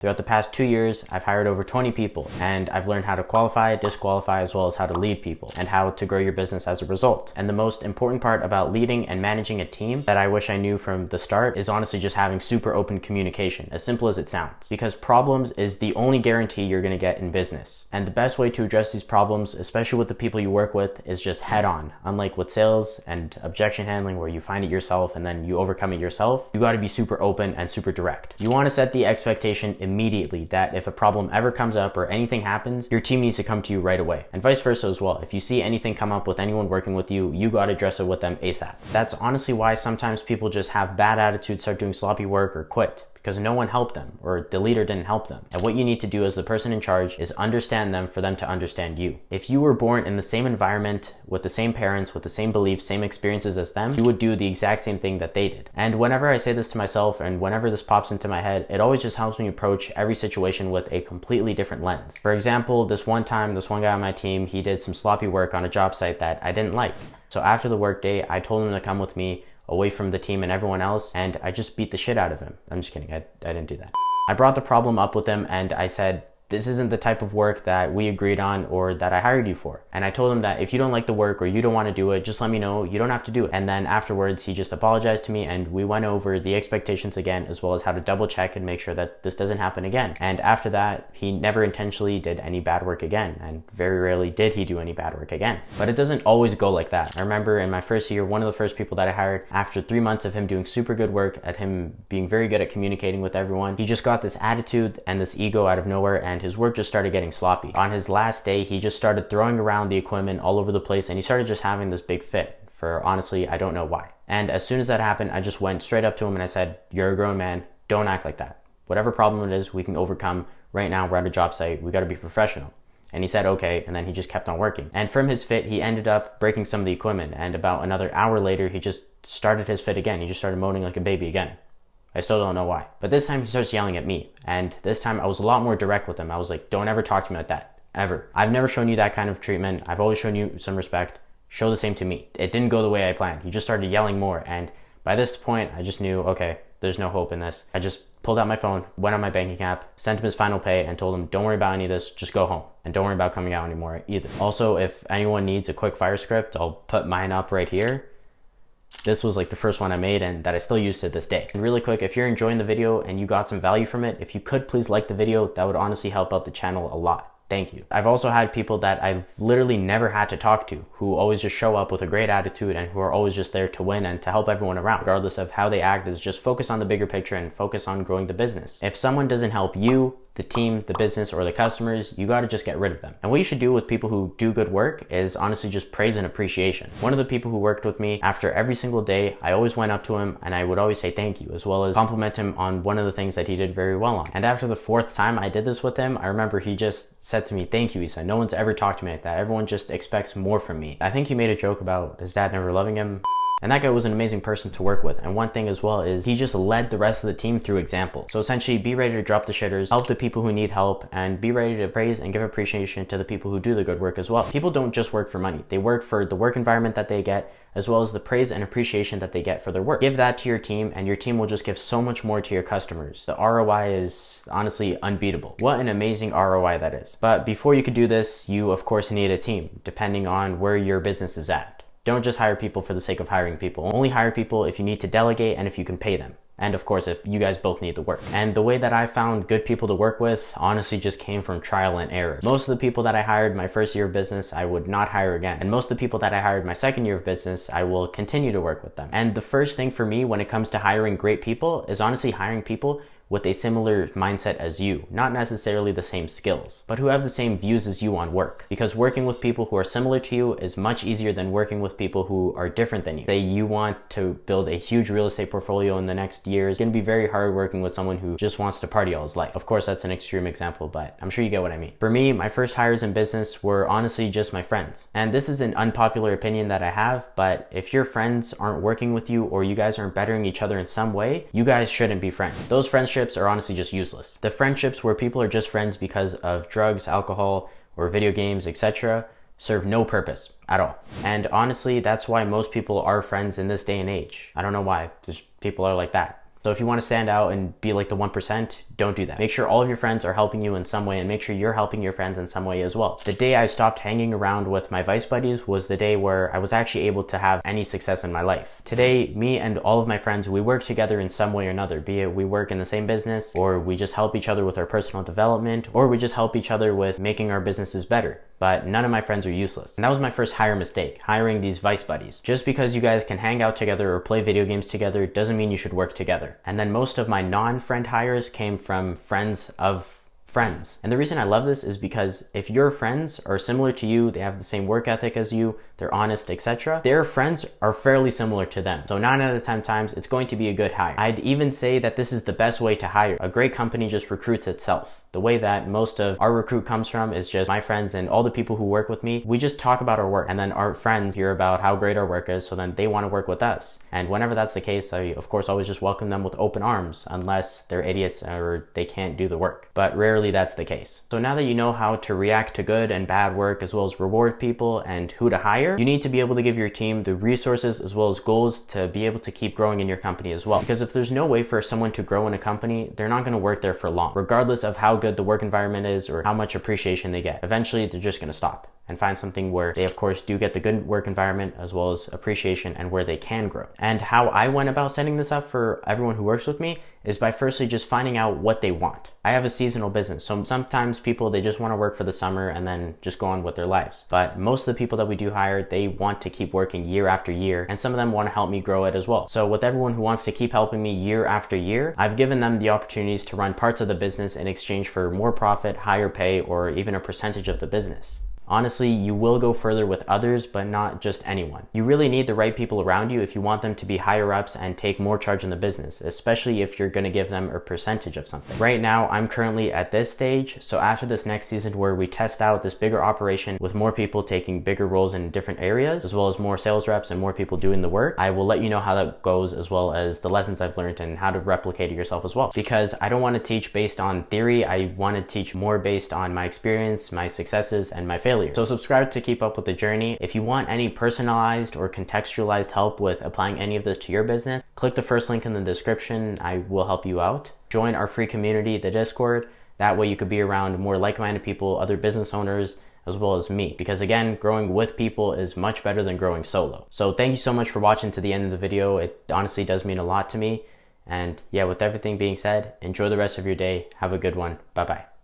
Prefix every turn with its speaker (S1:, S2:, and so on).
S1: Throughout the past 2 years, I've hired over 20 people, and I've learned how to qualify, disqualify, as well as how to lead people and how to grow your business as a result. And the most important part about leading and managing a team that I wish I knew from the start is honestly just having super open communication, as simple as it sounds. Because problems is the only guarantee you're gonna get in business. And the best way to address these problems, especially with the people you work with, is just head on. Unlike with sales and objection handling where you find it yourself and then you overcome it yourself, you gotta be super open and super direct. You wanna set the expectation immediately that if a problem ever comes up or anything happens, your team needs to come to you right away. And vice versa as well. If you see anything come up with anyone working with you, you gotta address it with them ASAP. That's honestly why sometimes people just have bad attitudes, start doing sloppy work, or quit. Because no one helped them or the leader didn't help them. And what you need to do as the person in charge is understand them for them to understand you. If you were born in the same environment, with the same parents, with the same beliefs, same experiences as them, you would do the exact same thing that they did. And whenever I say this to myself and whenever this pops into my head, it always just helps me approach every situation with a completely different lens. For example, this one time, this one guy on my team, he did some sloppy work on a job site that I didn't like. So after the work day, I told him to come with me away from the team and everyone else, and I just beat the shit out of him. I'm just kidding, I didn't do that. I brought the problem up with him and I said, this isn't the type of work that we agreed on or that I hired you for. And I told him that if you don't like the work or you don't want to do it, just let me know. You don't have to do it. And then afterwards, he just apologized to me and we went over the expectations again, as well as how to double check and make sure that this doesn't happen again. And after that, he never intentionally did any bad work again. And very rarely did he do any bad work again. But it doesn't always go like that. I remember in my first year, one of the first people that I hired, after 3 months of him doing super good work, at him being very good at communicating with everyone, he just got this attitude and this ego out of nowhere, and his work just started getting sloppy. On his last day, he just started throwing around the equipment all over the place and he started just having this big fit for, honestly, I don't know why. And as soon as that happened, I just went straight up to him and I said, you're a grown man, don't act like that. Whatever problem it is, we can overcome. Right now, we're at a job site, we gotta be professional. And he said, okay, and then he just kept on working. And from his fit, he ended up breaking some of the equipment, and about another hour later, he just started his fit again. He just started moaning like a baby again. I still don't know why. But this time he starts yelling at me. And this time I was a lot more direct with him. I was like, don't ever talk to me like that, ever. I've never shown you that kind of treatment. I've always shown you some respect. Show the same to me. It didn't go the way I planned. He just started yelling more. And by this point, I just knew, okay, there's no hope in this. I just pulled out my phone, went on my banking app, sent him his final pay, and told him, don't worry about any of this, just go home. And don't worry about coming out anymore either. Also, if anyone needs a quick fire script, I'll put mine up right here. This was like the first one I made and that I still use to this day. And really quick, if you're enjoying the video and you got some value from it, if you could please like the video, that would honestly help out the channel a lot. Thank you. I've also had people that I've literally never had to talk to who always just show up with a great attitude and who are always just there to win and to help everyone around, regardless of how they act, is just focus on the bigger picture and focus on growing the business. If someone doesn't help you, the team, the business, or the customers, you gotta just get rid of them. And what you should do with people who do good work is honestly just praise and appreciation. One of the people who worked with me, after every single day, I always went up to him and I would always say thank you, as well as compliment him on one of the things that he did very well on. And after the 4th time I did this with him, I remember he just said to me, thank you, Issa. No one's ever talked to me like that. Everyone just expects more from me. I think he made a joke about his dad never loving him. And that guy was an amazing person to work with. And one thing as well is he just led the rest of the team through example. So essentially, be ready to drop the shitters, help the people who need help, and be ready to praise and give appreciation to the people who do the good work as well. People don't just work for money. They work for the work environment that they get, as well as the praise and appreciation that they get for their work. Give that to your team and your team will just give so much more to your customers. The ROI is honestly unbeatable. What an amazing ROI that is. But before you could do this, you of course need a team, depending on where your business is at. Don't just hire people for the sake of hiring people. Only hire people if you need to delegate and if you can pay them. And of course, if you guys both need the work. And the way that I found good people to work with honestly just came from trial and error. Most of the people that I hired my first year of business, I would not hire again. And most of the people that I hired my second year of business, I will continue to work with them. And the first thing for me when it comes to hiring great people is honestly hiring people with a similar mindset as you, not necessarily the same skills, but who have the same views as you on work. Because working with people who are similar to you is much easier than working with people who are different than you. Say you want to build a huge real estate portfolio in the next year, it's gonna be very hard working with someone who just wants to party all his life. Of course, that's an extreme example, but I'm sure you get what I mean. For me, my first hires in business were honestly just my friends. And this is an unpopular opinion that I have, but if your friends aren't working with you or you guys aren't bettering each other in some way, you guys shouldn't be friends. Those friendships are honestly just useless. The friendships where people are just friends because of drugs, alcohol, or video games, etc., serve no purpose at all. And honestly, that's why most people are friends in this day and age. I don't know why, just people are like that. So if you want to stand out and be like the 1%, don't do that. Make sure all of your friends are helping you in some way, and make sure you're helping your friends in some way as well. The day I stopped hanging around with my vice buddies was the day where I was actually able to have any success in my life. Today, me and all of my friends, we work together in some way or another, be it we work in the same business, or we just help each other with our personal development, or we just help each other with making our businesses better. But none of my friends are useless. And that was my first hire mistake, hiring these vice buddies. Just because you guys can hang out together or play video games together doesn't mean you should work together. And then most of my non-friend hires came from friends of friends. And the reason I love this is because if your friends are similar to you, they have the same work ethic as you, they're honest, etc., their friends are fairly similar to them. So 9 out of 10 times, it's going to be a good hire. I'd even say that this is the best way to hire. A great company just recruits itself. The way that most of our recruit comes from is just my friends and all the people who work with me. We just talk about our work, and then our friends hear about how great our work is, so then they want to work with us. And whenever that's the case, I of course always just welcome them with open arms, unless they're idiots or they can't do the work. But rarely that's the case. So now that you know how to react to good and bad work, as well as reward people and who to hire, you need to be able to give your team the resources as well as goals to be able to keep growing in your company as well. Because if there's no way for someone to grow in a company, they're not going to work there for long, regardless of how good the work environment is or how much appreciation they get. Eventually, they're just going to stop and find something where they of course do get the good work environment as well as appreciation, and where they can grow. And how I went about setting this up for everyone who works with me is by firstly just finding out what they want. I have a seasonal business, so sometimes people, they just want to work for the summer and then just go on with their lives. But most of the people that we do hire, they want to keep working year after year, and some of them want to help me grow it as well. So with everyone who wants to keep helping me year after year, I've given them the opportunities to run parts of the business in exchange for more profit, higher pay, or even a percentage of the business. Honestly, you will go further with others, but not just anyone. You really need the right people around you if you want them to be higher ups and take more charge in the business, especially if you're going to give them a percentage of something. Right now, I'm currently at this stage, so after this next season where we test out this bigger operation with more people taking bigger roles in different areas, as well as more sales reps and more people doing the work, I will let you know how that goes, as well as the lessons I've learned and how to replicate it yourself as well. Because I don't want to teach based on theory, I want to teach more based on my experience, my successes, and my failures. So subscribe to keep up with the journey. If you want any personalized or contextualized help with applying any of this to your business, click the first link in the description. I will help you out. Join our free community, the Discord. That way you could be around more like-minded people, other business owners, as well as me. Because again, growing with people is much better than growing solo. So thank you so much for watching to the end of the video. It honestly does mean a lot to me. And yeah, with everything being said, enjoy the rest of your day. Have a good one. Bye-bye.